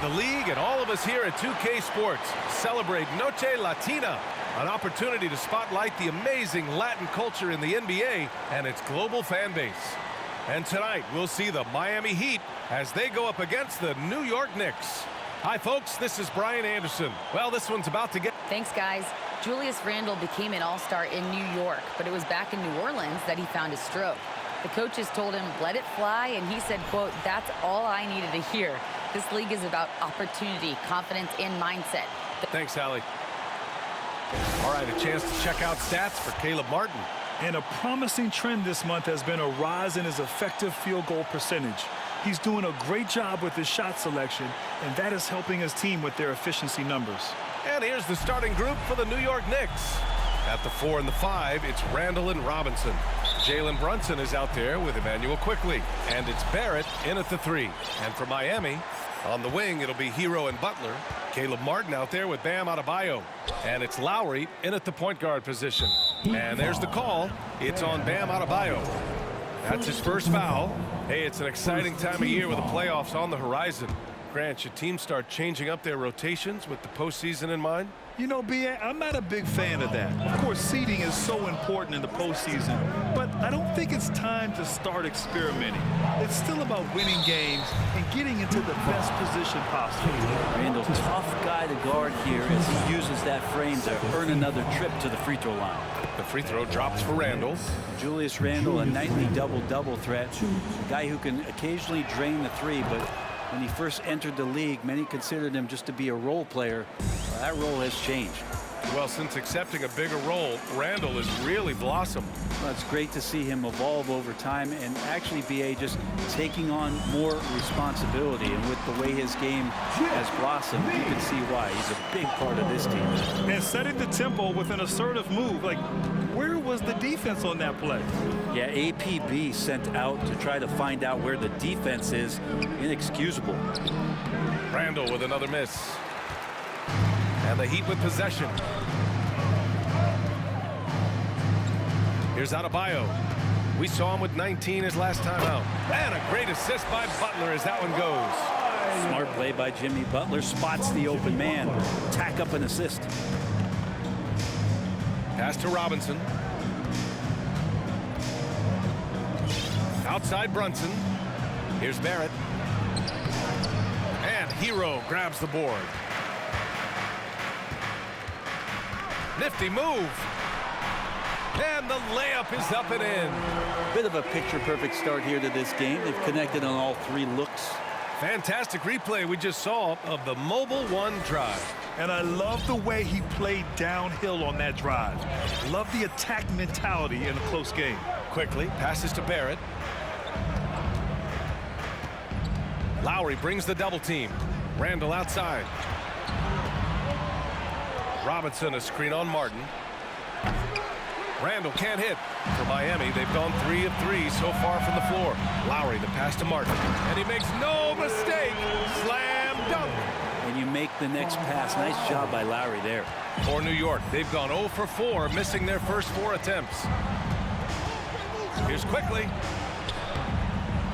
The league and all of us here at 2K Sports celebrate Noche Latina, an opportunity to spotlight the amazing Latin culture in the NBA and its global fan base. And tonight, we'll see the Miami Heat as they go up against the New York Knicks. Hi, folks. This is Brian Anderson. Well, this one's about to get... Thanks, guys. Julius Randle became an all-star in New York, but it was back in New Orleans that he found his stroke. The coaches told him, let it fly, and he said, quote, that's all I needed to hear. This league is about opportunity, confidence, and mindset. Thanks, Allie. All right, a chance to check out stats for Caleb Martin. And a promising trend this month has been a rise in his effective field goal percentage. He's doing a great job with his shot selection, and that is helping his team with their efficiency numbers. And here's the starting group for the New York Knicks. At the 4 and the 5, it's Randle and Robinson. Jalen Brunson is out there with Emmanuel Quickly. And it's Barrett in at the 3. And for Miami, on the wing, it'll be Hero and Butler. Caleb Martin out there with Bam Adebayo. And it's Lowry in at the point guard position. And there's the call. It's on Bam Adebayo. That's his first foul. Hey, it's an exciting time of year with the playoffs on the horizon. Grant, should teams start changing up their rotations with the postseason in mind? You know, B.A., I'm not a big fan of that. Of course, seeding is so important in the postseason, but I don't think it's time to start experimenting. It's still about winning games and getting into the best position possible. Randle, tough guy to guard here as he uses that frame to earn another trip to the free throw line. The free throw drops for Randle. Julius Randle, a nightly double-double threat. A guy who can occasionally drain the three, but when he first entered the league, many considered him just to be a role player. Well, that role has changed. Well, since accepting a bigger role, Randle has really blossomed. Well, it's great to see him evolve over time and actually B.A. just taking on more responsibility. And with the way his game has blossomed, you can see why. He's a big part of this team. And setting the tempo with an assertive move. Like, where was the defense on that play? Yeah, APB sent out to try to find out where the defense is. Inexcusable. Randle with another miss. And the Heat with possession. Here's Adebayo. We saw him with 19 his last time out. And a great assist by Butler as that one goes. Smart play by Jimmy Butler. Spots the open man. Tack up an assist. Pass to Robinson. Outside Brunson. Here's Barrett. And Hero grabs the board. Nifty move. And the layup is up and in. Bit of a picture-perfect start here to this game. They've connected on all three looks. Fantastic replay we just saw of the Mobile One drive. And I love the way he played downhill on that drive. Love the attack mentality in a close game. Quickly passes to Barrett. Lowry brings the double team. Randle outside. Robinson a screen on Martin. Randle can't hit. For Miami, they've gone 3 of 3 so far from the floor. Lowry the pass to Martin. And he makes no mistake. Slam dunk. And you make the next pass. Nice job by Lowry there. For New York, they've gone 0 for 4, missing their first 4 attempts. Here's Quickly.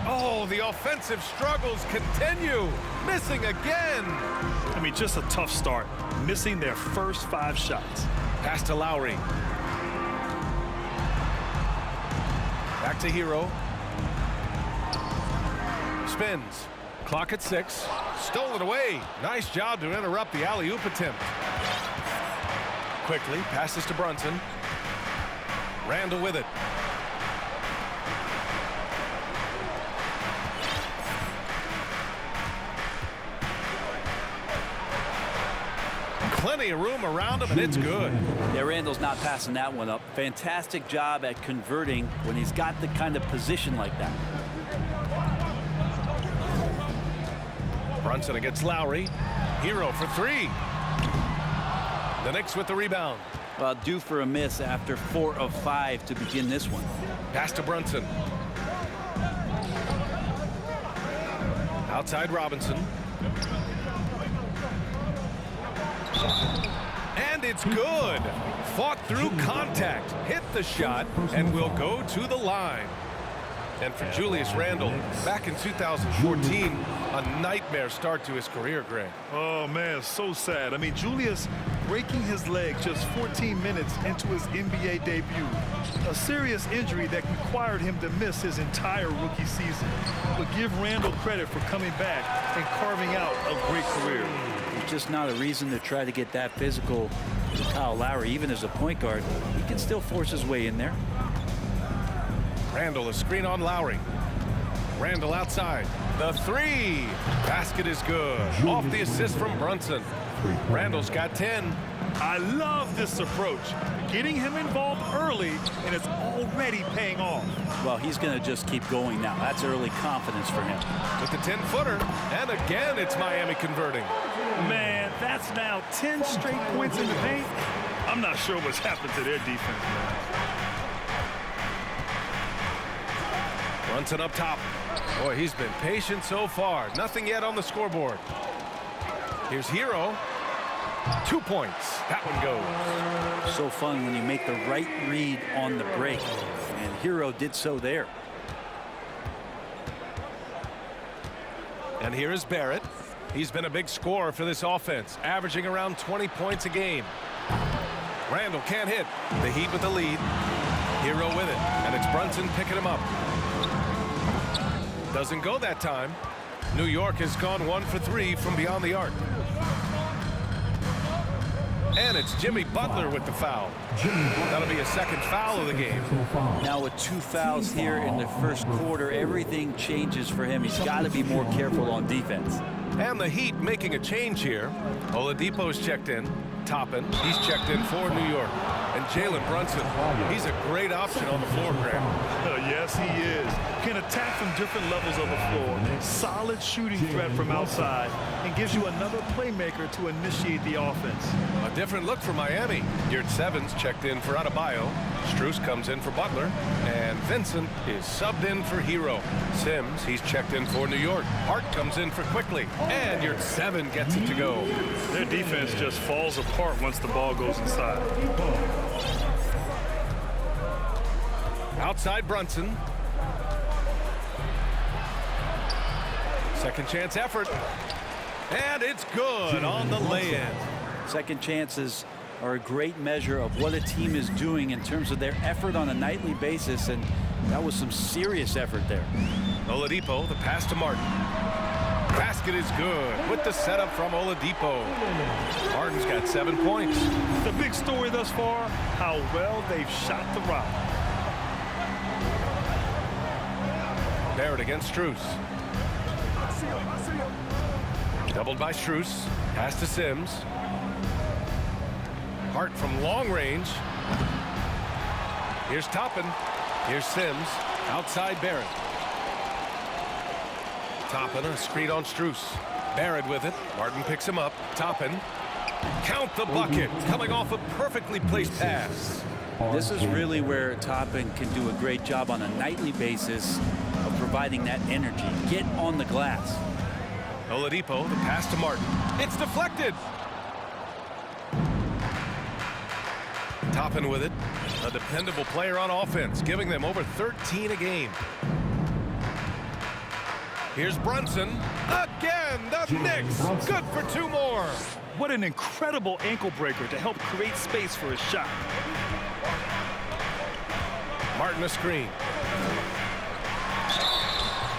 Oh, the offensive struggles continue. Missing again. I mean, just a tough start. Missing their first 5 shots. Pass to Lowry. Back to Hero. Spins. Clock at 6. Stolen away. Nice job to interrupt the alley-oop attempt. Quickly passes to Brunson. Randle with it. Plenty of room around him, and it's good. Yeah, Randle's not passing that one up. Fantastic job at converting when he's got the kind of position like that. Brunson against Lowry. Hero for 3. The Knicks with the rebound. Well, due for a miss after 4 of 5 to begin this one. Pass to Brunson. Outside Robinson. And it's good. Fought through contact, hit the shot, and will go to the line. And for Julius Randle, back in 2014, A nightmare start to his career, Greg. Oh, man, so sad. I mean, Julius breaking his leg just 14 minutes into his NBA debut. A serious injury that required him to miss his entire rookie season. But give Randall credit for coming back and carving out a great career. There's just not a reason to try to get that physical with Kyle Lowry. Even as a point guard, he can still force his way in there. Randall, a screen on Lowry. Randall outside. The three. Basket is good. Off the assist from Brunson. Randall's got 10. I love this approach. Getting him involved early, and it's already paying off. Well, he's going to just keep going now. That's early confidence for him. With the 10-footer. And again, it's Miami converting. Man, that's now 10 straight points in the paint. I'm not sure what's happened to their defense, man. Brunson up top. Boy, he's been patient so far. Nothing yet on the scoreboard. Here's Hero. 2 points. That one goes. So fun when you make the right read on the break. And Hero did so there. And here is Barrett. He's been a big scorer for this offense, averaging around 20 points a game. Randall can't hit. The Heat with the lead. Hero with it. And it's Brunson picking him up. Doesn't go that time. New York has gone 1 for 3 from beyond the arc. And it's Jimmy Butler with the foul. That'll be a second foul of the game. Now with 2 fouls here in the first quarter, everything changes for him. He's got to be more careful on defense. And the Heat making a change here. Oladipo's checked in. Toppin, he's checked in for New York. And Jalen Brunson, he's a great option on the floor, Graham. Yes, he is. Can attack from different levels of the floor. Solid shooting threat from outside, and gives you another playmaker to initiate the offense. A different look for Miami. Yurt Sevens checked in for Adebayo. Strus comes in for Butler. And Vincent is subbed in for Hero. Sims, he's checked in for New York. Hart comes in for Quickly. And Yurt Seven gets it to go. Their defense just falls apart once the ball goes inside. Outside Brunson. Second chance effort. And it's good on the lay-in. Second chances are a great measure of what a team is doing in terms of their effort on a nightly basis, and that was some serious effort there. Oladipo, the pass to Martin. Basket is good with the setup from Oladipo. Martin's got 7 points. The big story thus far, how well they've shot the rock. Barrett against Strus. Doubled by Strus. Pass to Sims. Hart from long range. Here's Toppin. Here's Sims. Outside Barrett. Toppin, a screen on Strus. Barrett with it. Martin picks him up. Toppin. Count the bucket. Coming off a perfectly placed pass. This is really where Toppin can do a great job on a nightly basis of providing that energy. Get on the glass. Oladipo, the pass to Martin. It's deflected. Toppin with it. A dependable player on offense, giving them over 13 a game. Here's Brunson. Again, the Knicks. Good for 2 more. What an incredible ankle breaker to help create space for his shot. Martin a screen.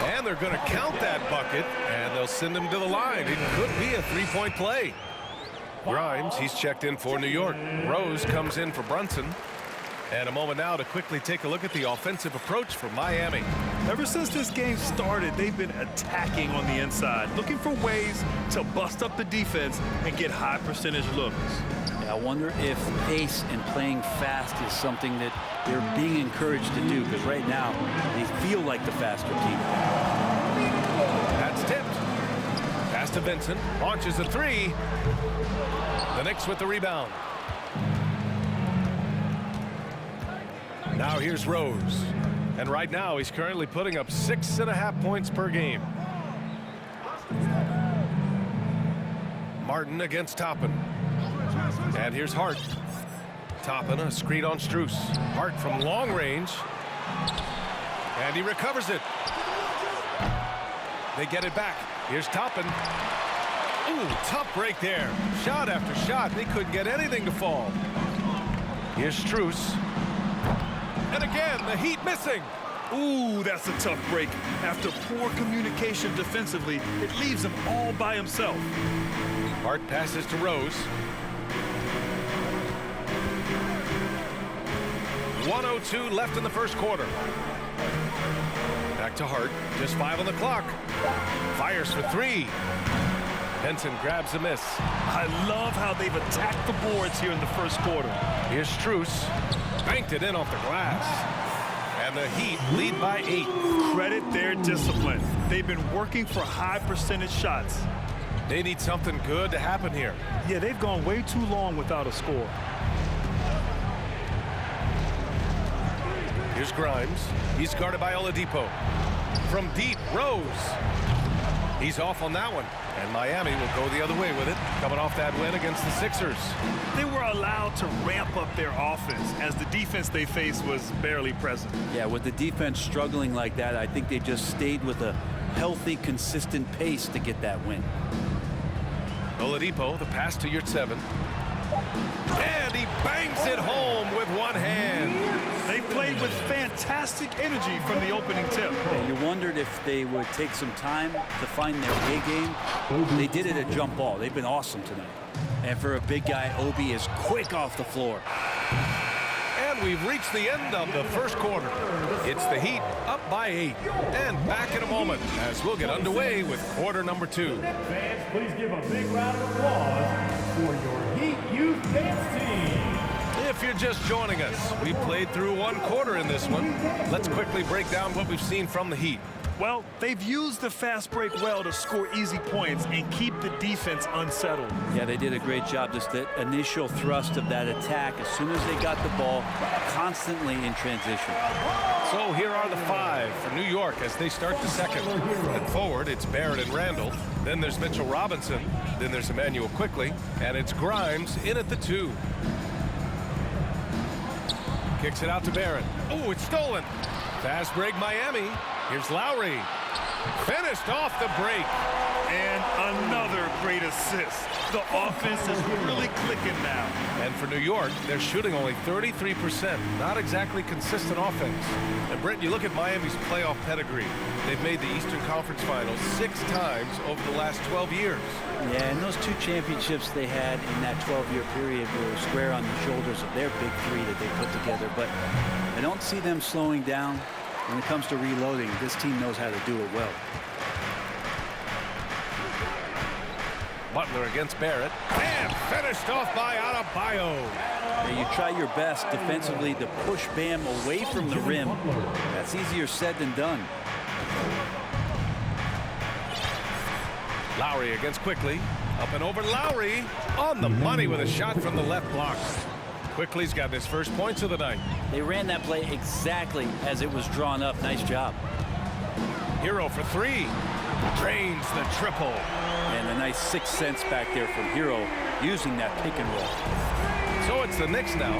And they're going to count that bucket, and they'll send him to the line. It could be a 3-point play. Grimes, he's checked in for New York. Rose comes in for Brunson. And a moment now to quickly take a look at the offensive approach for Miami. Ever since this game started, they've been attacking on the inside, looking for ways to bust up the defense and get high percentage looks. Yeah, I wonder if pace and playing fast is something that they're being encouraged to do, because right now they feel like the faster team. That's tipped. Pass to Vincent. Launches a 3. The Knicks with the rebound. Now here's Rose. And right now he's currently putting up 6.5 points per game. Martin against Toppin. And here's Hart. Toppin, a screen on Strus. Hart from long range. And he recovers it. They get it back. Here's Toppin. Ooh, tough break there. Shot after shot. They couldn't get anything to fall. Here's Strus. And again, the Heat missing. Ooh, that's a tough break. After poor communication defensively, it leaves him all by himself. Hart passes to Rose. 1:02 left in the first quarter. Back to Hart. Just 5 on the clock. Fires for 3. Benson grabs a miss. I love how they've attacked the boards here in the first quarter. Here's Strus. Banked it in off the glass. And the Heat lead by 8. Credit their discipline. They've been working for high percentage shots. They need something good to happen here. Yeah, they've gone way too long without a score. Here's Grimes. He's guarded by Oladipo. From deep, Rose. He's off on that one. And Miami will go the other way with it, coming off that win against the Sixers. They were allowed to ramp up their offense as the defense they faced was barely present. Yeah, with the defense struggling like that, I think they just stayed with a healthy, consistent pace to get that win. Oladipo, the pass to Yurtseven. And he bangs it home with one hand. They played with fantastic energy from the opening tip. Yeah, you wondered if they would take some time to find their A game. They did it at jump ball. They've been awesome tonight. And for a big guy, Obi is quick off the floor. And we've reached the end of the first quarter. It's the Heat up by 8. And back in a moment as we'll get underway with quarter number 2. Fans, please give a big round of applause for your Heat Youth Dance Team. If you're just joining us, we played through one quarter in this one. Let's quickly break down what we've seen from the Heat. Well, they've used the fast break well to score easy points and keep the defense unsettled. Yeah, they did a great job. Just the initial thrust of that attack, as soon as they got the ball, constantly in transition. So here are the 5 for New York as they start the second. And forward, it's Barrett and Randall. Then there's Mitchell Robinson. Then there's Emmanuel Quickly. And it's Grimes in at the 2. Kicks it out to Barrett. Oh, it's stolen. Fast break Miami. Here's Lowry. Finished off the break. And another great assist. The offense is really clicking now. And for New York, they're shooting only 33%. Not exactly consistent offense. And Brent, you look at Miami's playoff pedigree. They've made the Eastern Conference Finals 6 times over the last 12 years. Yeah, and those 2 championships they had in that 12-year period were square on the shoulders of their big 3 that they put together. But I don't see them slowing down when it comes to reloading. This team knows how to do it well. Butler against Barrett. And finished off by Adebayo. Yeah, you try your best defensively to push Bam away from the rim. That's easier said than done. Lowry against Quickly. Up and over Lowry. On the money with a shot from the left block. Quickly's got his first points of the night. They ran that play exactly as it was drawn up. Nice job. Hero for 3. Drains the triple. And a nice 6 cents back there from Hero using that pick and roll. So it's the Knicks now.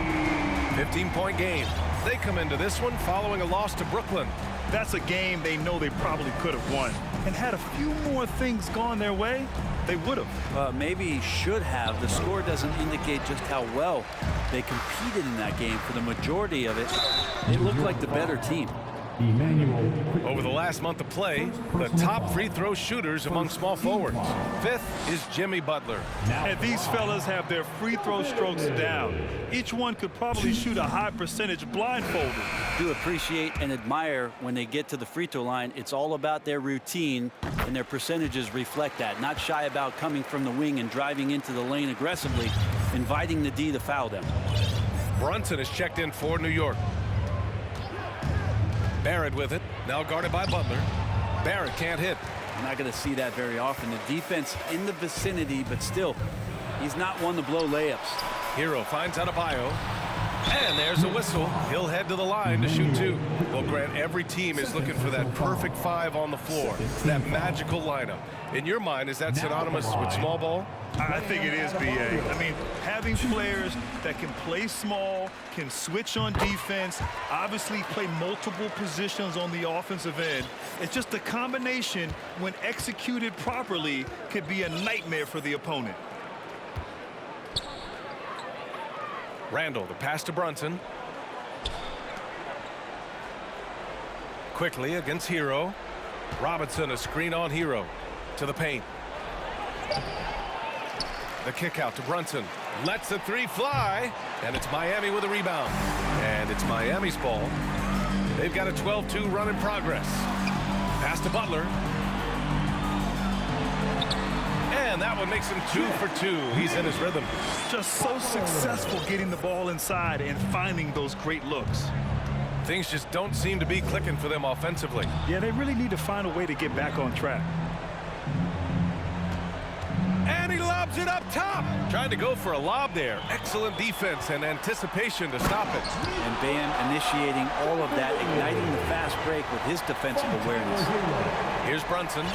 15-point game. They come into this one following a loss to Brooklyn. That's a game they know they probably could have won. And had a few more things gone their way, they would have. Maybe should have. The score doesn't indicate just how well they competed in that game. For the majority of it, they looked like the better team. Over the last month of play, the top free throw shooters among small forwards. 5th is Jimmy Butler. And these fellas have their free throw strokes down. Each one could probably shoot a high percentage blindfolded. Do appreciate and admire when they get to the free throw line. It's all about their routine, and their percentages reflect that. Not shy about coming from the wing and driving into the lane aggressively, inviting the D to foul them. Brunson is checked in for New York. Barrett with it, now guarded by Butler. Barrett can't hit. You're not going to see that very often. The defense in the vicinity, but still, he's not one to blow layups. Hero finds Adebayo. And there's a whistle. He'll head to the line to shoot 2. Well, Grant, every team is looking for that perfect 5 on the floor. That magical lineup. In your mind, is that synonymous with small ball? I think it is, B.A. I mean, having players that can play small, can switch on defense, obviously play multiple positions on the offensive end. It's just a combination, when executed properly, could be a nightmare for the opponent. Randall, the pass to Brunson. Quickly against Hero. Robinson, a screen on Hero. To the paint. The kick out to Brunson. Lets the three fly. And it's Miami with a rebound. And it's Miami's ball. They've got a 12-2 run in progress. Pass to Butler. And that one makes him 2 for 2. He's in his rhythm. Just so successful getting the ball inside and finding those great looks. Things just don't seem to be clicking for them offensively. Yeah, they really need to find a way to get back on track. And he lobs it up top. Trying to go for a lob there. Excellent defense and anticipation to stop it. And Bam initiating all of that, igniting the fast break with his defensive awareness. Here's Brunson.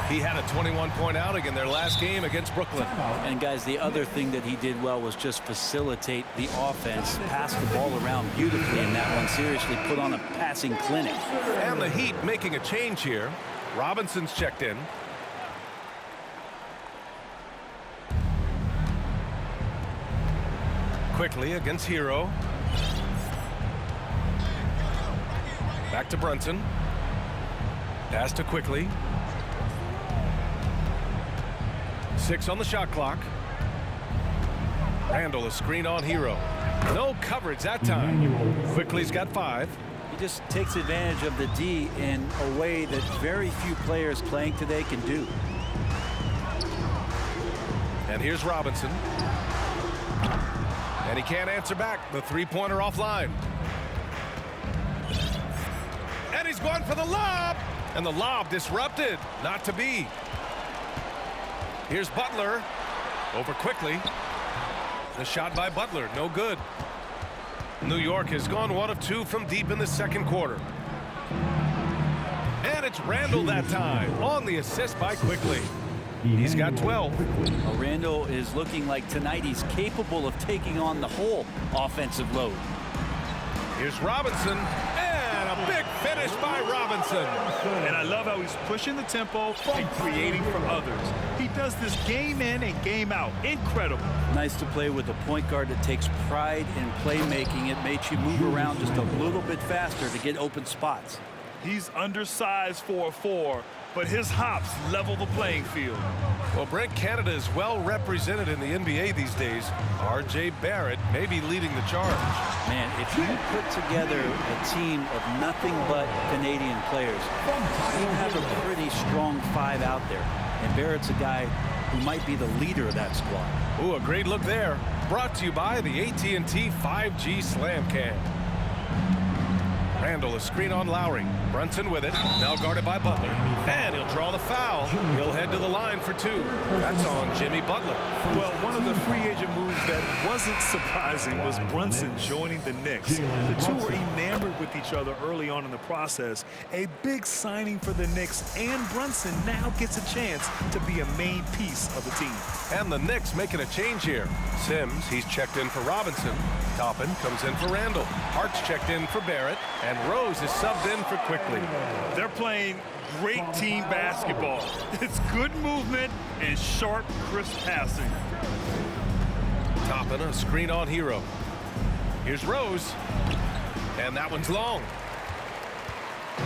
He had a 21-point outing in their last game against Brooklyn. And guys, the other thing that he did well was just facilitate the offense, pass the ball around beautifully in that one. Seriously put on a passing clinic. And the Heat making a change here. Robinson's checked in. Quickly against Hero. Back to Brunson. Pass to Quickly. 6 on the shot clock. Randall, a screen on Hero. No coverage that time. Quickly's got 5. He just takes advantage of the D in a way that very few players playing today can do. And here's Robinson. And he can't answer back. The three-pointer offline. And he's going for the lob. And the lob disrupted. Not to be. Here's Butler. Over Quickly. The shot by Butler. No good. New York has gone 1 of 2 from deep in the second quarter. And it's Randall that time. On the assist by Quickly. He's got 12. Well, Randall is looking like tonight he's capable of taking on the whole offensive load. Here's Robinson. And a big finish by Robinson. And I love how he's pushing the tempo and creating for others. He does this game in and game out. Incredible. Nice to play with a point guard that takes pride in playmaking. It makes you move around just a little bit faster to get open spots. He's undersized for a 4, but his hops level the playing field. Well, Brent, Canada is well represented in the NBA these days. R.J. Barrett may be leading the charge. Man, if you put together a team of nothing but Canadian players, you have a pretty strong 5 out there. And Barrett's a guy who might be the leader of that squad. Ooh, a great look there. Brought to you by the AT&T 5G Slam Cam. Randall, a screen on Lowry. Brunson with it. Now guarded by Butler. And he'll draw the foul. He'll head to the line for 2. That's on Jimmy Butler. Well, one of the free agent moves that wasn't surprising was Brunson joining the Knicks. The two were enamored with each other early on in the process. A big signing for the Knicks, and Brunson now gets a chance to be a main piece of the team. And the Knicks making a change here. Sims, he's checked in for Robinson. Toppin comes in for Randall. Hart's checked in for Barrett. And Rose is subbed in for Quickly. They're playing great team basketball. It's good movement and sharp, crisp passing. Toppin, a screen on Hero. Here's Rose. And that one's long.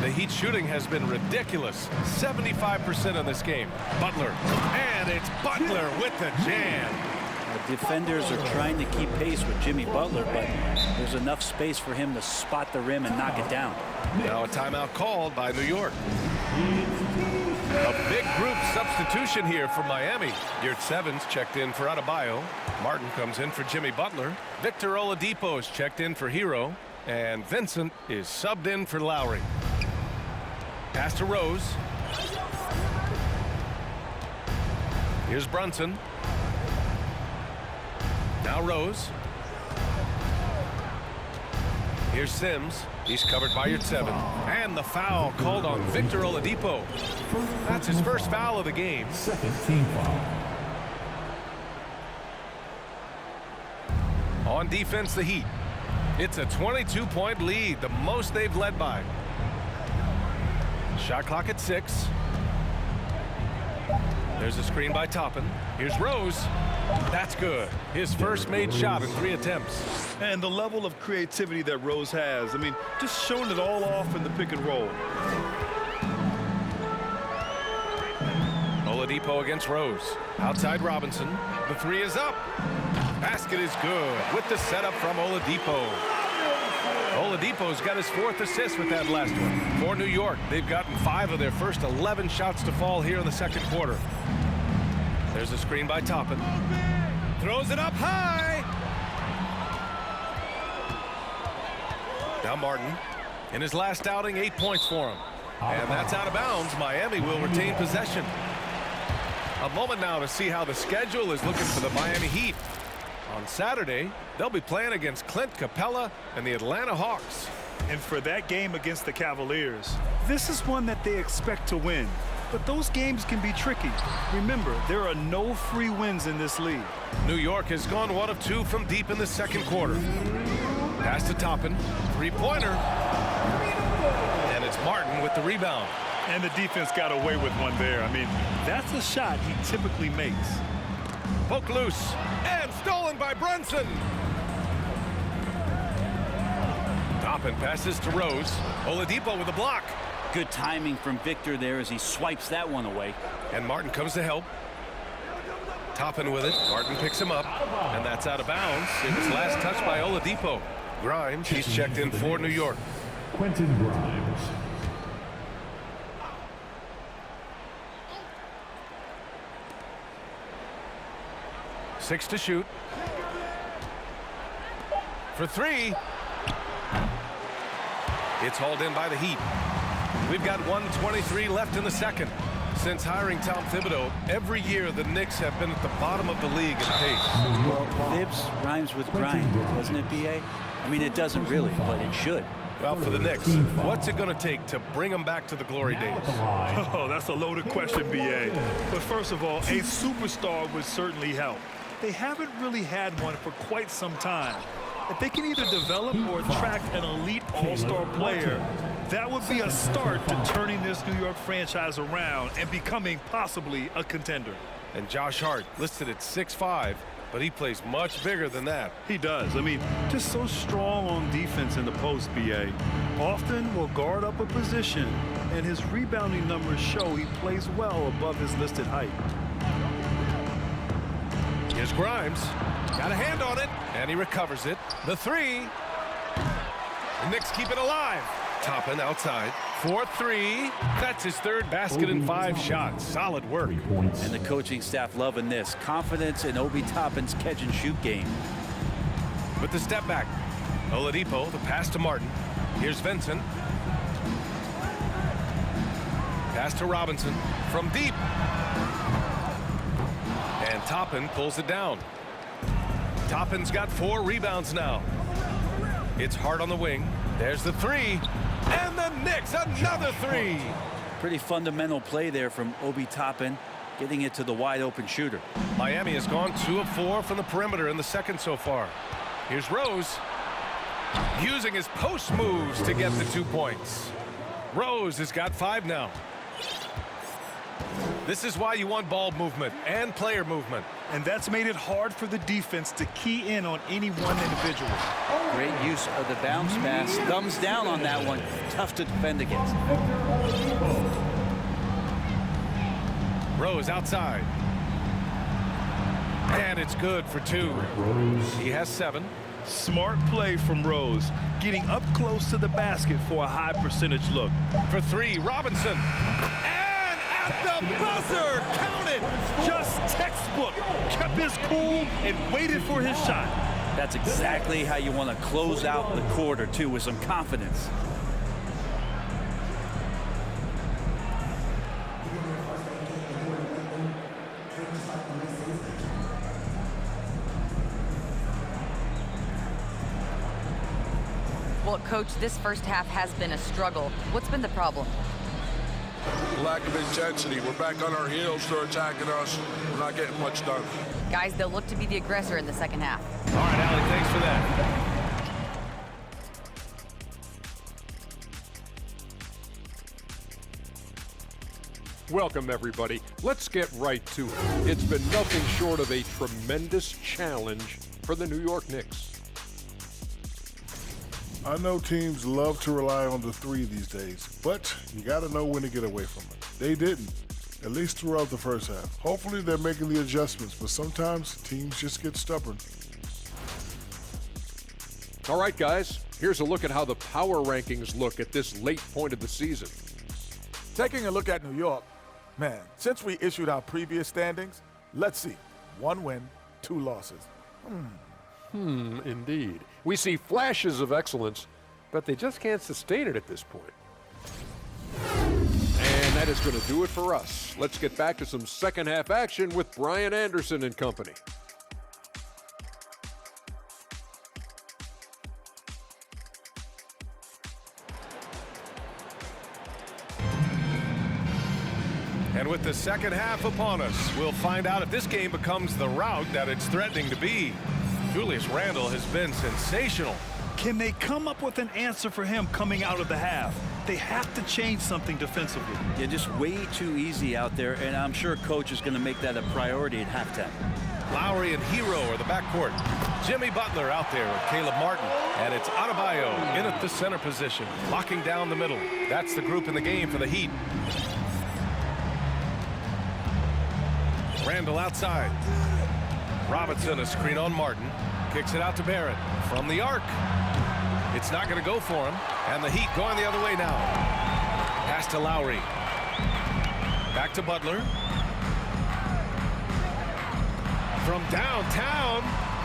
The Heat shooting has been ridiculous. 75% in this game. Butler. And it's Butler with the jam. The defenders are trying to keep pace with Jimmy Butler, but there's enough space for him to spot the rim and knock it down. Now a timeout called by New York. A big group substitution here for Miami. Yurtseven's checked in for Adebayo. Martin comes in for Jimmy Butler. Victor Oladipo is checked in for Hero. And Vincent is subbed in for Lowry. Pass to Rose. Here's Brunson. Now Rose. Here's Sims. He's covered by Yurtseven. And the foul called on Victor Oladipo. That's his first foul of the game. Second team foul. On defense, the Heat. It's a 22-point lead, the most they've led by. Shot clock at 6. There's a screen by Toppin. Here's Rose. That's good. His first made shot in 3 attempts. And the level of creativity that Rose has, I mean, just showing it all off in the pick and roll. Oladipo against Rose. Outside Robinson. The 3 is up. Basket is good with the setup from Oladipo. Oladipo's got his 4th assist with that last one. For New York, they've gotten 5 of their first 11 shots to fall here in the second quarter. There's a screen by Toppin. Throws it up high. Now Martin. In his last outing, 8 points for him. And that's out of bounds. Miami will retain possession. A moment now to see how the schedule is looking for the Miami Heat. On Saturday, they'll be playing against Clint Capella and the Atlanta Hawks. And for that game against the Cavaliers, this is one that they expect to win. But those games can be tricky. Remember, there are no free wins in this league. New York has gone 1 of 2 from deep in the second quarter. Pass to Toppin. 3-pointer. And it's Martin with the rebound. And the defense got away with one there. I mean, that's a shot he typically makes. Poke loose. And stolen by Brunson. Toppin passes to Rose. Oladipo with a block. Good timing from Victor there as he swipes that one away. And Martin comes to help. Toppin with it. Martin picks him up. And that's out of bounds. It was last touched by Oladipo. Grimes, he's checked in for New York. Quentin Grimes. Six to shoot. For 3. It's hauled in by the Heat. We've got 1:23 left in the second. Since hiring Tom Thibodeau, every year the Knicks have been at the bottom of the league in pace. Well, Thibs rhymes with grind, doesn't it, B.A.? I mean, it doesn't really, but it should. Well, for the Knicks, what's it going to take to bring them back to the glory days? Oh, that's a loaded question, B.A. But first of all, a superstar would certainly help. They haven't really had one for quite some time. If they can either develop or attract an elite all-star player, that would be a start to turning this New York franchise around and becoming possibly a contender. And Josh Hart listed at 6'5", but he plays much bigger than that. He does. I mean, just so strong on defense in the post, B.A. Often will guard up a position, and his rebounding numbers show he plays well above his listed height. Here's Grimes. Got a hand on it, and he recovers it. The 3. The Knicks keep it alive. Toppin outside. 4-3. That's his 3rd basket in 5 shots. Solid work. And the coaching staff loving this. Confidence in Obi Toppin's catch-and-shoot game. With the step back. Oladipo, the pass to Martin. Here's Vincent. Pass to Robinson. From deep. And Toppin pulls it down. Toppin's got 4 rebounds now. It's Hart on the wing. There's the 3. And the Knicks, another 3. Pretty fundamental play there from Obi Toppin, getting it to the wide-open shooter. Miami has gone 2 of 4 from the perimeter in the second so far. Here's Rose. Using his post moves to get the 2 points. Rose has got 5 now. This is why you want ball movement and player movement. And that's made it hard for the defense to key in on any one individual. Great use of the bounce pass. Thumbs down on that one. Tough to defend against. Rose outside. And it's good for 2. He has 7. Smart play from Rose, getting up close to the basket for a high percentage look. For 3, Robinson. And at the buzzer, count it. Just textbook, kept his cool and waited for his shot. That's exactly how you want to close out the quarter, too, with some confidence. Well, Coach, this first half has been a struggle. What's been the problem? lack of intensity. We're back on our heels. They're attacking us. We're not getting much done. Guys, they'll look to be the aggressor in the second half. All right, Allie, thanks for that. Welcome, everybody. Let's get right to it. It's been nothing short of a tremendous challenge for the New York Knicks. I know teams love to rely on the three these days, but you got to know when to get away from it. They didn't, at least throughout the first half. Hopefully they're making the adjustments, but sometimes teams just get stubborn. All right, guys, here's a look at how the power rankings look at this late point of the season. Taking a look at New York, man, since we issued our previous standings, let's see. 1 win, 2 losses. Indeed. We see flashes of excellence, but they just can't sustain it at this point. And that is going to do it for us. Let's get back to some second half action with Brian Anderson and company. And with the second half upon us, we'll find out if this game becomes the rout that it's threatening to be. Julius Randle has been sensational. Can they come up with an answer for him coming out of the half? They have to change something defensively. Yeah, just way too easy out there, and I'm sure coach is going to make that a priority at halftime. Lowry and Hero are the backcourt. Jimmy Butler out there with Caleb Martin. And it's Adebayo in at the center position, locking down the middle. That's the group in the game for the Heat. Randle outside. Robinson, a screen on Martin. Kicks it out to Barrett from the arc. It's not going to go for him. And the Heat going the other way now. Pass to Lowry. Back to Butler. From downtown.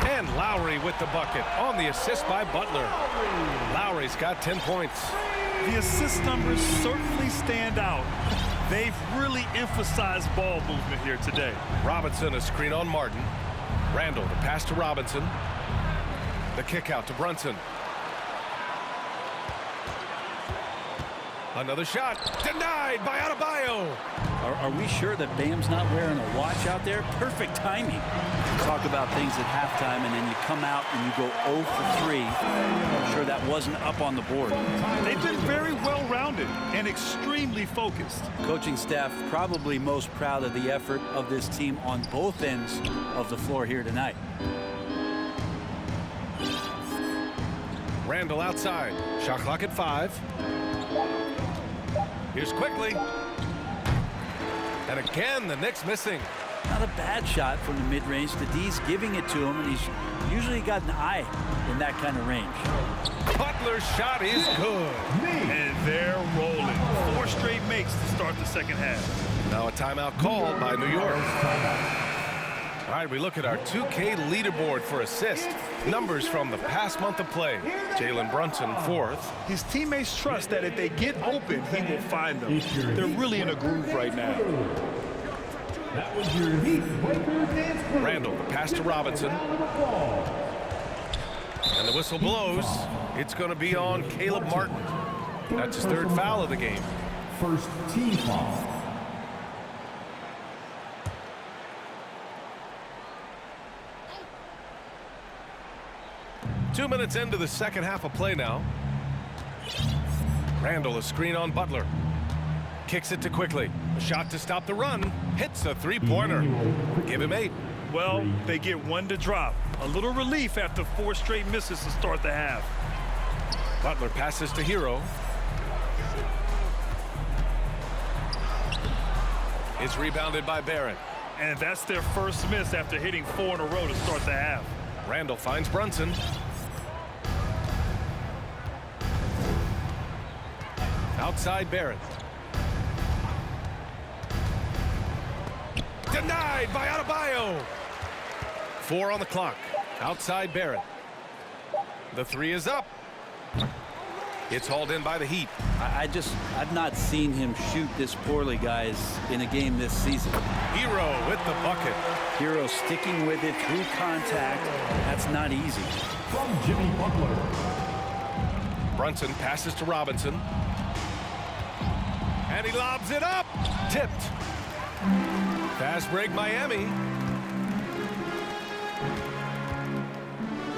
And Lowry with the bucket on the assist by Butler. Lowry's got 10 points. The assist numbers certainly stand out. They've really emphasized ball movement here today. Robinson, a screen on Martin. Randle, the pass to Robinson. The kick out to Brunson. Another shot. Denied by Adebayo. Are we sure that Bam's not wearing a watch out there? Perfect timing. Talk about things at halftime, and then you come out and you go 0 for 3. I'm sure that wasn't up on the board. They've been very well-rounded and extremely focused. Coaching staff probably most proud of the effort of this team on both ends of the floor here tonight. Randle outside. Shot clock at 5. Here's quickly. And again, the Knicks missing. Not a bad shot from the mid-range. The D's giving it to him, and he's usually got an eye in that kind of range. Butler's shot is good. And they're rolling. 4 straight makes to start the second half. Now a timeout called by New York. All right, we look at our 2K leaderboard for assists. Numbers from the past month of play. Jalen Brunson, 4th. His teammates trust that if they get open, he will find them. They're really in a groove right now. That was your Heat Breaker Dance Crew. Randle, the pass to Robinson. And the whistle blows. It's going to be on Caleb Martin. That's his 3rd foul of the game. First team foul. Two minutes into the second half of play now. Randle, a screen on Butler. Kicks it to Quickly. A shot to stop the run. Hits a 3-pointer. Give him 8. Well, they get 1 to drop. A little relief after 4 straight misses to start the half. Butler passes to Hero. Is rebounded by Barrett. And that's their first miss after hitting 4 in a row to start the half. Randle finds Brunson. Outside Barrett. Denied by Adebayo. 4 on the clock. Outside Barrett. The 3 is up. It's hauled in by the Heat. I've not seen him shoot this poorly, guys, in a game this season. Hero with the bucket. Hero sticking with it through contact. That's not easy. From Jimmy Butler. Brunson passes to Robinson. And he lobs it up. Tipped. Fast break Miami.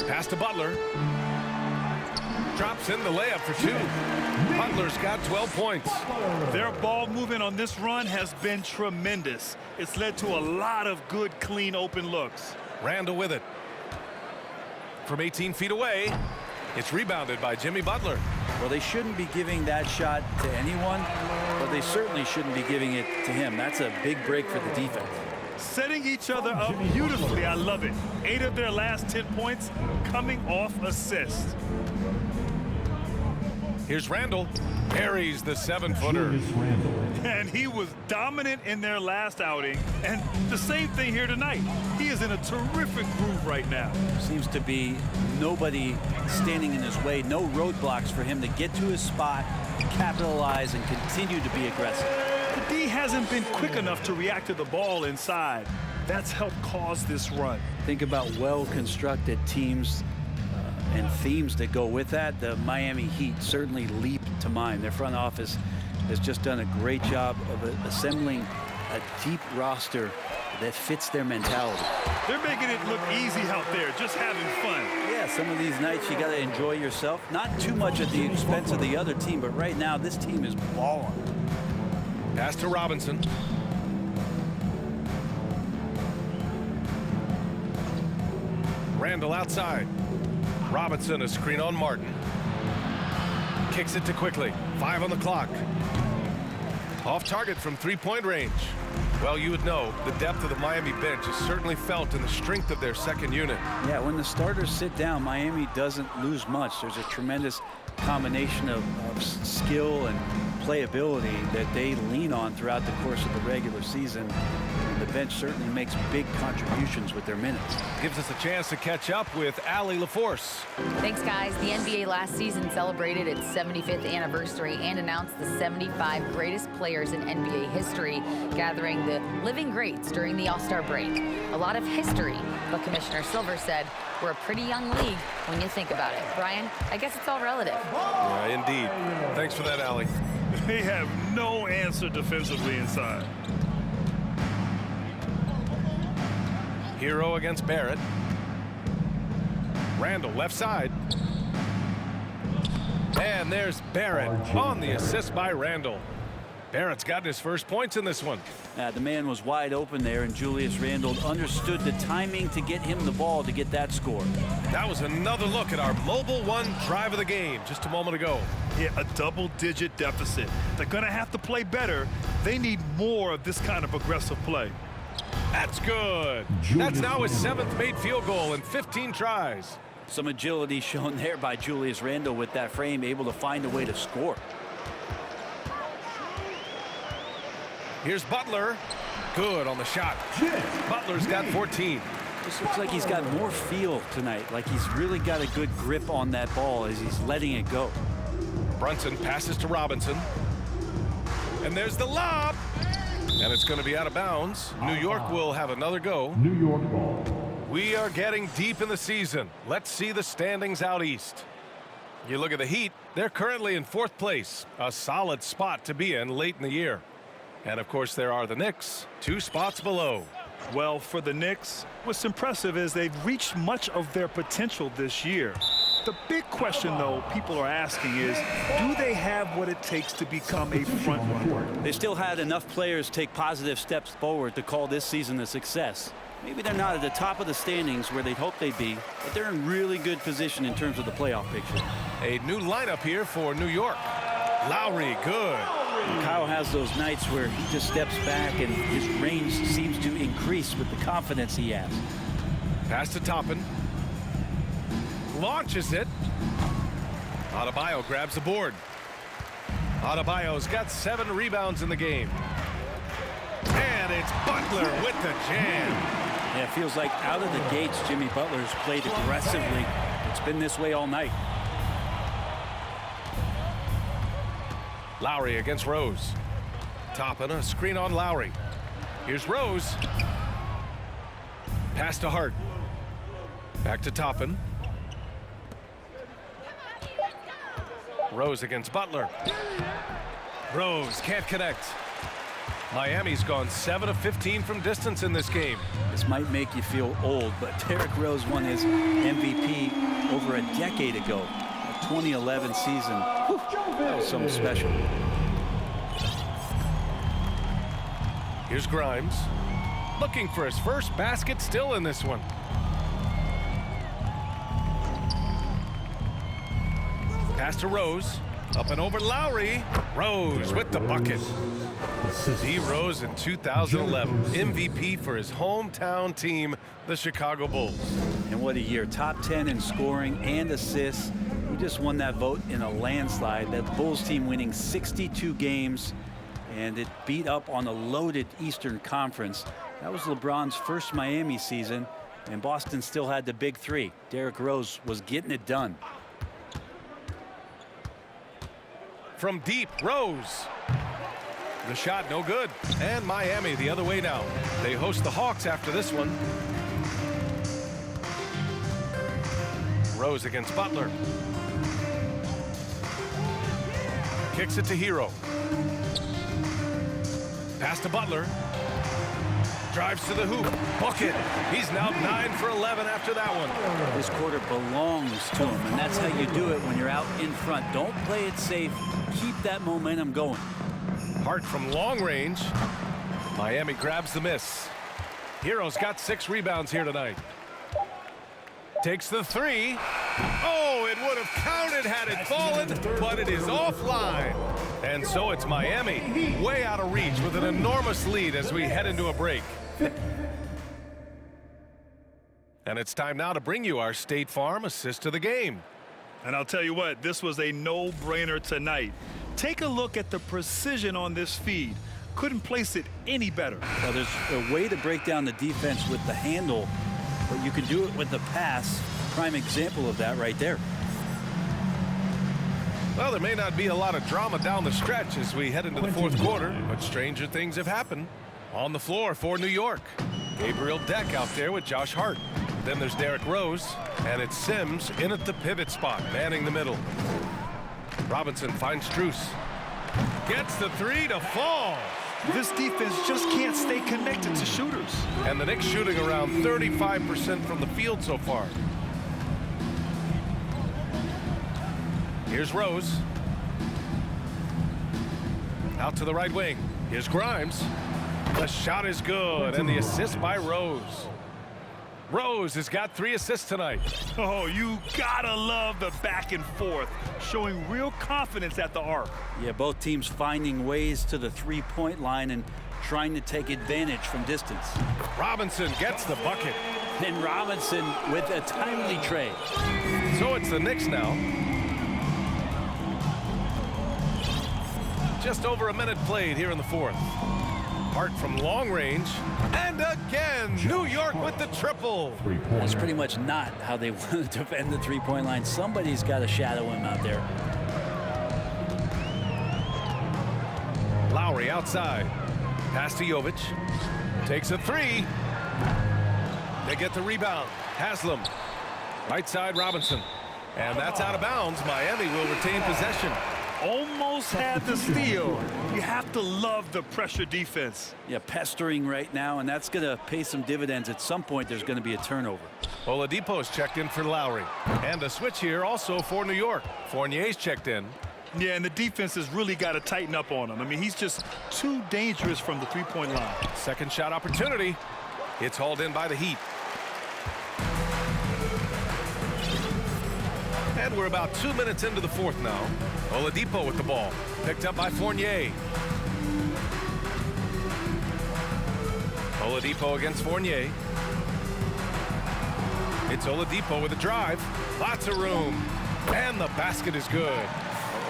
Pass to Butler. Drops in the layup for 2. Butler's got 12 points. Their ball movement on this run has been tremendous. It's led to a lot of good, clean, open looks. Randall with it. From 18 feet away, it's rebounded by Jimmy Butler. Well, they shouldn't be giving that shot to anyone, but they certainly shouldn't be giving it to him. That's a big break for the defense. Setting each other up beautifully. I love it. 8 of their last 10 points coming off assists. Here's Randall. Buries the 7-footer. And he was dominant in their last outing. And the same thing here tonight. He is in a terrific groove right now. Seems to be nobody standing in his way. No roadblocks for him to get to his spot, capitalize, and continue to be aggressive. The D hasn't been quick enough to react to the ball inside. That's helped cause this run. Think about well-constructed teams and themes that go with that. The Miami Heat certainly leap to mind. Their front office has just done a great job of assembling a deep roster that fits their mentality. They're making it look easy out there, just having fun. Yeah, some of these nights you got to enjoy yourself. Not too much at the expense of the other team, but right now this team is balling. Pass to Robinson. Randall outside. Robinson, a screen on Martin. Kicks it to Quickly. 5 on the clock. Off target from 3-point range. Well, you would know the depth of the Miami bench is certainly felt in the strength of their second unit. Yeah, when the starters sit down, Miami doesn't lose much. There's a tremendous combination of skill and playability that they lean on throughout the course of the regular season. The bench certainly makes big contributions with their minutes. Gives us a chance to catch up with Allie LaForce. Thanks, guys. The NBA last season celebrated its 75th anniversary and announced the 75 greatest players in NBA history, gathering the living greats during the All-Star break. A lot of history, but Commissioner Silver said, we're a pretty young league when you think about it. Brian, I guess it's all relative. Yeah, indeed. Thanks for that, Allie. They have no answer defensively inside. Hero against Barrett. Randall left side. And there's Barrett on the assist by Randall. Barrett's gotten his first points in this one. The man was wide open there, and Julius Randle understood the timing to get him the ball to get that score. That was another look at our Mobile One drive of the game just a moment ago. Yeah, a double-digit deficit. They're going to have to play better. They need more of this kind of aggressive play. That's good. That's now his 7th made field goal in 15 tries. Some agility shown there by Julius Randle with that frame, able to find a way to score. Here's Butler. Good on the shot. Butler's got 14. This looks like he's got more feel tonight, like he's really got a good grip on that ball as he's letting it go. Brunson passes to Robinson. And there's the lob. And it's going to be out of bounds. New York will have another go. New York ball. We are getting deep in the season. Let's see the standings out east. You look at the Heat, they're currently in 4th place. A solid spot to be in late in the year. And of course there are the Knicks, 2 spots below. Well, for the Knicks, what's impressive is they've reached much of their potential this year. The big question, though, people are asking is, do they have what it takes to become a front runner? They still had enough players take positive steps forward to call this season a success. Maybe they're not at the top of the standings where they'd hope they'd be, but they're in really good position in terms of the playoff picture. A new lineup here for New York. Lowry, good. Kyle has those nights where he just steps back and his range seems to increase with the confidence he has. Pass to Toppin. Launches it. Adebayo grabs the board. Adebayo's got 7 rebounds in the game. And it's Butler with the jam. Yeah, it feels like out of the gates, Jimmy Butler's played aggressively. It's been this way all night. Lowry against Rose. Toppin, a screen on Lowry. Here's Rose. Pass to Hart. Back to Toppin. Rose against Butler. Rose can't connect. Miami's gone 7 of 15 from distance in this game. This might make you feel old, but Derrick Rose won his MVP over a decade ago. The 2011 season. Whew, that was something special. Here's Grimes. Looking for his first basket, still in this one. Pass to Rose. Up and over Lowry. Rose with the bucket. D. Rose in 2011, MVP for his hometown team, the Chicago Bulls. And what a year. Top 10 in scoring and assists. He just won that vote in a landslide. That Bulls team winning 62 games, and it beat up on a loaded Eastern Conference. That was LeBron's first Miami season, and Boston still had the big three. Derrick Rose was getting it done. From deep, Rose. The shot no good. And Miami the other way now. They host the Hawks after this one. Rose against Butler. Kicks it to Hero. Pass to Butler. Drives to the hoop. Bucket. He's now 9 for 11 after that one. This quarter belongs to him, and that's how you do it when you're out in front. Don't play it safe. Keep that momentum going. Hart from long range. Miami grabs the miss. Hero's got 6 rebounds here tonight. Takes the three. Oh, it would have counted had it fallen, but it is offline. And so it's Miami way out of reach with an enormous lead as we head into a break. And it's time now to bring you our State Farm assist of the game. And I'll tell you what, this was a no-brainer tonight. Take a look at the precision on this feed. Couldn't place it any better. Well, there's a way to break down the defense with the handle, but you can do it with the pass. Prime example of that right there. Well, there may not be a lot of drama down the stretch as we head into the fourth quarter, but stranger things have happened. On the floor for New York, Gabriel Deck out there with Josh Hart. Then there's Derrick Rose, and it's Sims in at the pivot spot, manning the middle. Robinson finds Strus. Gets the three to fall. This defense just can't stay connected to shooters. And the Knicks shooting around 35% from the field so far. Here's Rose. Out to the right wing. Here's Grimes. The shot is good, and the assist by Rose. Rose has got 3 assists tonight. Oh, you gotta love the back and forth, showing real confidence at the arc. Yeah, both teams finding ways to the three-point line and trying to take advantage from distance. Robinson gets the bucket. And Robinson with a timely trade. So it's the Knicks now. Just over a minute played here in the fourth. Hart from long range. And again, New York with the triple. That's pretty much not how they want to defend the three-point line. Somebody's got to shadow him out there. Lowry outside. Pass to Jovic. Takes a three. They get the rebound. Haslam. Right side Robinson. And that's out of bounds. Miami will retain possession. Almost had the steal. You have to love the pressure defense. Yeah, pestering right now, and that's going to pay some dividends. At some point, there's going to be a turnover. Oladipo's checked in for Lowry. And a switch here also for New York. Fournier's checked in. Yeah, and the defense has really got to tighten up on him. I mean, he's just too dangerous from the three-point line. Second shot opportunity. It's hauled in by the Heat. And we're about 2 minutes into the fourth now. Oladipo with the ball. Picked up by Fournier. Oladipo against Fournier. It's Oladipo with a drive. Lots of room. And the basket is good.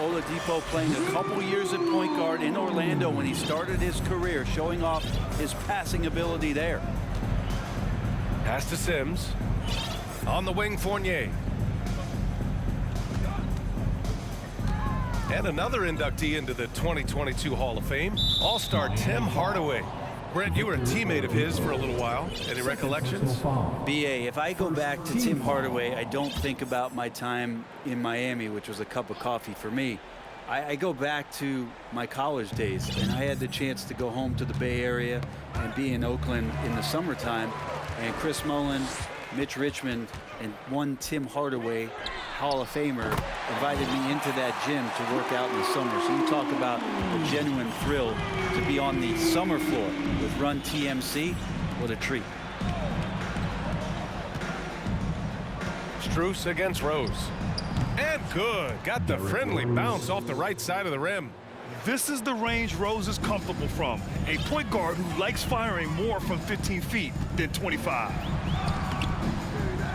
Oladipo playing a couple years at point guard in Orlando when he started his career, showing off his passing ability there. Pass to Sims. On the wing, Fournier. And another inductee into the 2022 Hall of Fame, All-Star Tim Hardaway. Brent, you were a teammate of his for a little while. Any recollections? BA, if I go back to Tim Hardaway, I don't think about my time in Miami, which was a cup of coffee for me. I go back to my college days, and I had the chance to go home to the Bay Area and be in Oakland in the summertime. And Chris Mullin, Mitch Richmond, and one Tim Hardaway, Hall of Famer, invited me into that gym to work out in the summer. So you talk about a genuine thrill to be on the summer floor with Run TMC. What a treat. Strus against Rose. And good. Got the friendly bounce off the right side of the rim. This is the range Rose is comfortable from. A point guard who likes firing more from 15 feet than 25.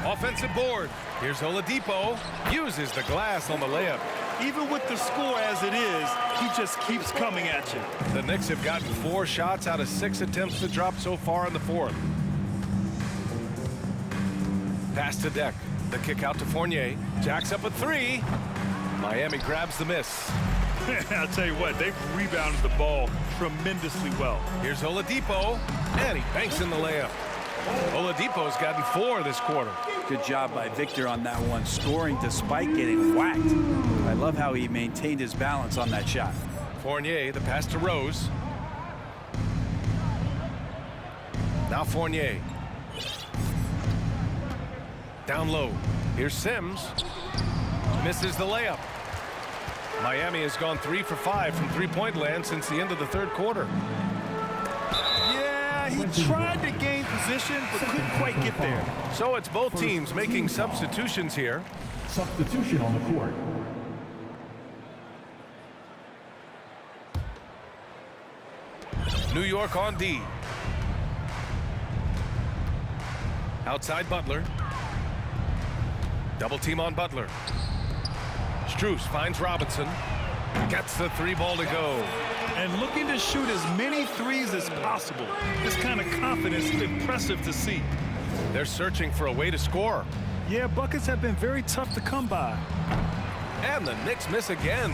Offensive board. Here's Oladipo. Uses the glass on the layup. Even with the score as it is, he just keeps coming at you. The Knicks have gotten 4 shots out of 6 attempts to drop so far in the fourth. Pass to Deck. The kick out to Fournier. Jacks up a 3. Miami grabs the miss. I'll tell you what, they've rebounded the ball tremendously well. Here's Oladipo, and he banks in the layup. Oladipo's gotten 4 this quarter. Good job by Victor on that one, scoring despite getting whacked. I love how he maintained his balance on that shot. Fournier, the pass to Rose. Now Fournier. Down low. Here's Sims. Misses the layup. Miami has gone 3 for 5 from three-point land since the end of the third quarter. Yeah, he tried to gain position, but couldn't quite get there. So it's both teams making substitutions here. Substitution on the court. New York on D. Outside Butler. Double team on Butler. Strus finds Robinson. Gets the 3 ball to go. And looking to shoot as many threes as possible. This kind of confidence is impressive to see. They're searching for a way to score. Yeah, buckets have been very tough to come by. And the Knicks miss again.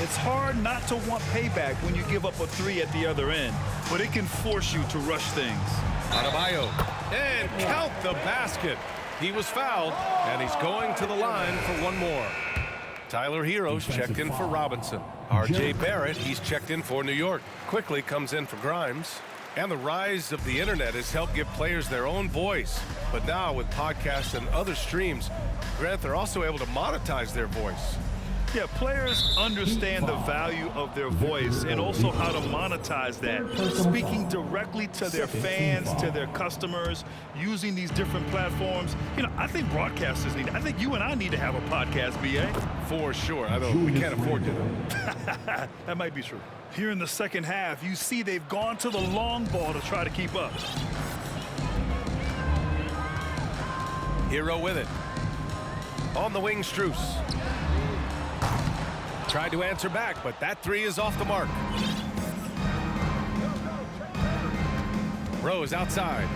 It's hard not to want payback when you give up a 3 at the other end, but it can force you to rush things. Adebayo. And count the basket. He was fouled, and he's going to the line for one more. Tyler Hero's checked in for Robinson. R.J. Barrett, he's checked in for New York. Quickly comes in for Grimes. And the rise of the internet has helped give players their own voice. But now with podcasts and other streams, Grant, they're also able to monetize their voice. Yeah, players understand the value of their voice and also how to monetize that. Speaking directly to their fans, to their customers, using these different platforms. You know, I think broadcasters need, I think you and I need to have a podcast, B.A. For sure, although we can't afford to. That might be true. Here in the second half, you see they've gone to the long ball to try to keep up. Hero with it. On the wing, Strus. Tried to answer back, but that 3 is off the mark. Rose outside.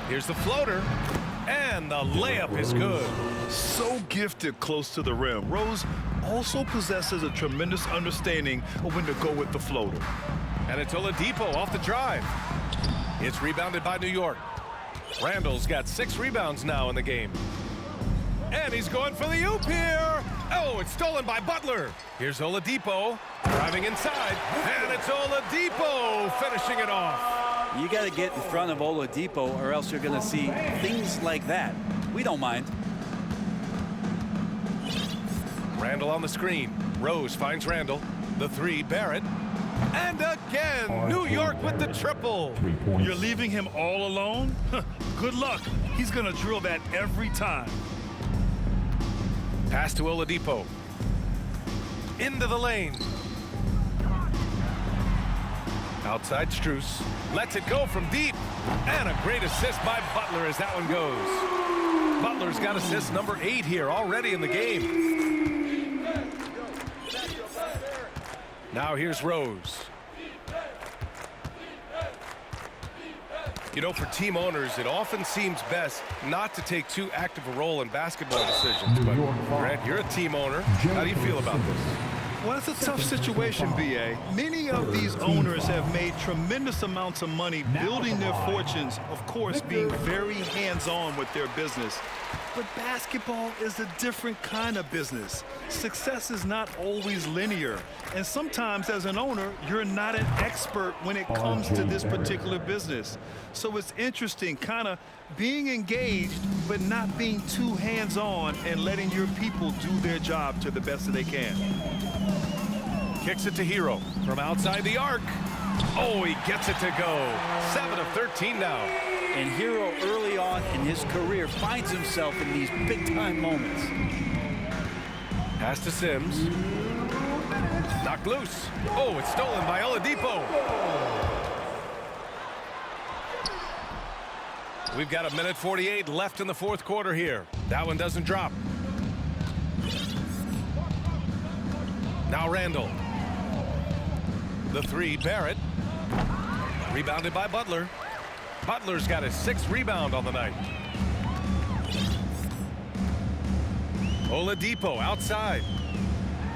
Here's the floater, and the layup is good. So gifted close to the rim. Rose also possesses a tremendous understanding of when to go with the floater. And it's Oladipo off the drive. It's rebounded by New York. Randall's got 6 rebounds now in the game. And he's going for the oop here. Oh, it's stolen by Butler. Here's Oladipo driving inside. And it's Oladipo finishing it off. You got to get in front of Oladipo or else you're going to see things like that. We don't mind. Randall on the screen. Rose finds Randall. The 3, Barrett. And again, New York with the triple. You're leaving him all alone? Good luck. He's going to drill that every time. Pass to Oladipo. Into the lane. Outside Strus. Lets it go from deep. And a great assist by Butler as that one goes. Butler's got assist number 8 here already in the game. Now here's Rose. You know, for team owners, it often seems best not to take too active a role in basketball decisions. But, Grant, you're a team owner. How do you feel about this? Well, it's a tough situation, B.A. Many of these owners have made tremendous amounts of money building their fortunes, of course, being very hands-on with their business. But basketball is a different kind of business. Success is not always linear. And sometimes, as an owner, you're not an expert when it comes to this particular business. So it's interesting, kind of being engaged, but not being too hands-on and letting your people do their job to the best that they can. Kicks it to Hero from outside the arc. Oh, he gets it to go. 7 of 13 now. And Hero early on in his career finds himself in these big-time moments. Pass to Sims. Knocked loose. Oh, it's stolen by Oladipo. We've got 1:48 left in the fourth quarter here. That one doesn't drop. Now Randall. The three, Barrett. Rebounded by Butler. Butler's got his 6th rebound on the night. Oladipo outside.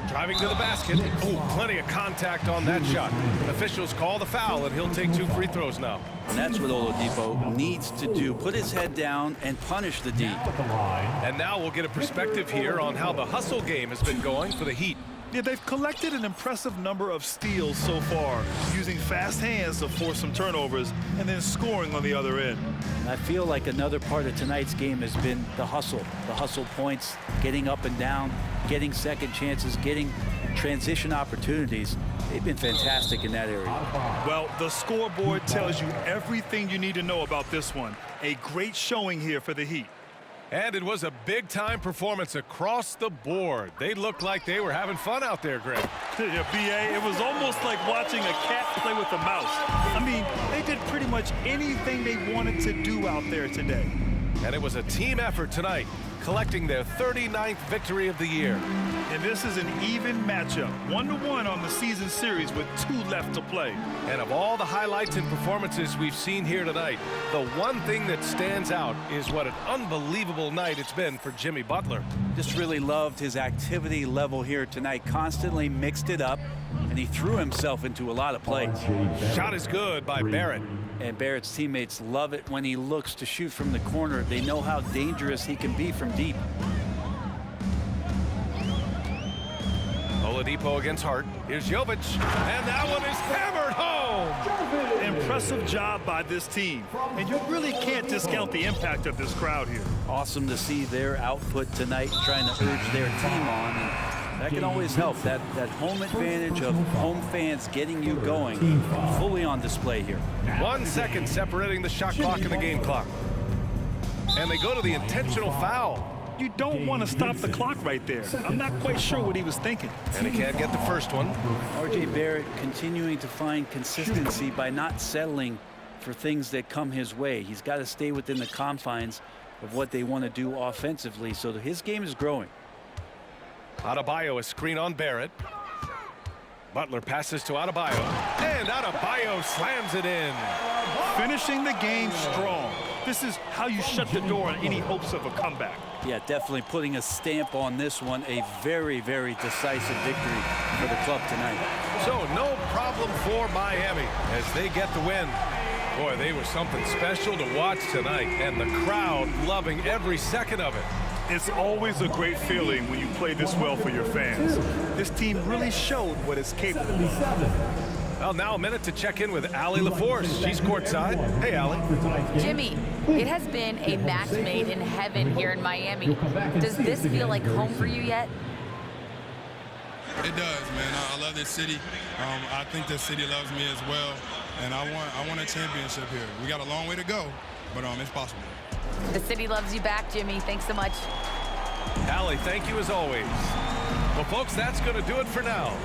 Driving to the basket. Oh, plenty of contact on that shot. Officials call the foul, and he'll take 2 free throws now. And that's what Oladipo needs to do. Put his head down and punish the D. And now we'll get a perspective here on how the hustle game has been going for the Heat. Yeah, they've collected an impressive number of steals so far, using fast hands to force some turnovers and then scoring on the other end. I feel like another part of tonight's game has been the hustle points, getting up and down, getting second chances, getting transition opportunities. They've been fantastic in that area. Well, the scoreboard tells you everything you need to know about this one. A great showing here for the Heat. And it was a big-time performance across the board. They looked like they were having fun out there, Greg. Yeah, B.A., it was almost like watching a cat play with a mouse. I mean, they did pretty much anything they wanted to do out there today. And it was a team effort tonight, collecting their 39th victory of the year. And this is an even matchup, 1-1 on the season series with 2 left to play. And of all the highlights and performances we've seen here tonight, the one thing that stands out is what an unbelievable night it's been for Jimmy Butler. Just really loved his activity level here tonight. Constantly mixed it up, and he threw himself into a lot of plays. Shot is good by Barrett. And Barrett's teammates love it when he looks to shoot from the corner. They know how dangerous he can be from deep. Oladipo against Hart. Here's Jovic, and that one is hammered home. Impressive job by this team, and you really can't discount the impact of this crowd here. Awesome to see their output tonight, trying to urge their team on. And that can always help. That home advantage of home fans getting you going, fully on display here. 1 second separating the shot clock and the game clock. And they go to the intentional foul. You don't want to stop the clock right there. I'm not quite sure what he was thinking. And he can't get the first one. R.J. Barrett continuing to find consistency by not settling for things that come his way. He's got to stay within the confines of what they want to do offensively, so his game is growing. Adebayo, a screen on Barrett. Butler passes to Adebayo, and Adebayo slams it in. Finishing the game strong. This is how you shut the door on any hopes of a comeback. Yeah, definitely putting a stamp on this one. A very, very decisive victory for the club tonight. So no problem for Miami as they get the win. Boy, they were something special to watch tonight, and the crowd loving every second of it. It's always a great feeling when you play this well for your fans. This team really showed what it's capable of. Well, now a minute to check in with Allie LaForce. She's courtside. Hey, Allie. Jimmy, it has been a match made in heaven here in Miami. Does this feel like home for you yet? It does, man. I love this city. I think the city loves me as well. And I want a championship here. We got a long way to go, but it's possible. The city loves you back, Jimmy. Thanks so much. Allie, thank you as always. Well, folks, that's going to do it for now.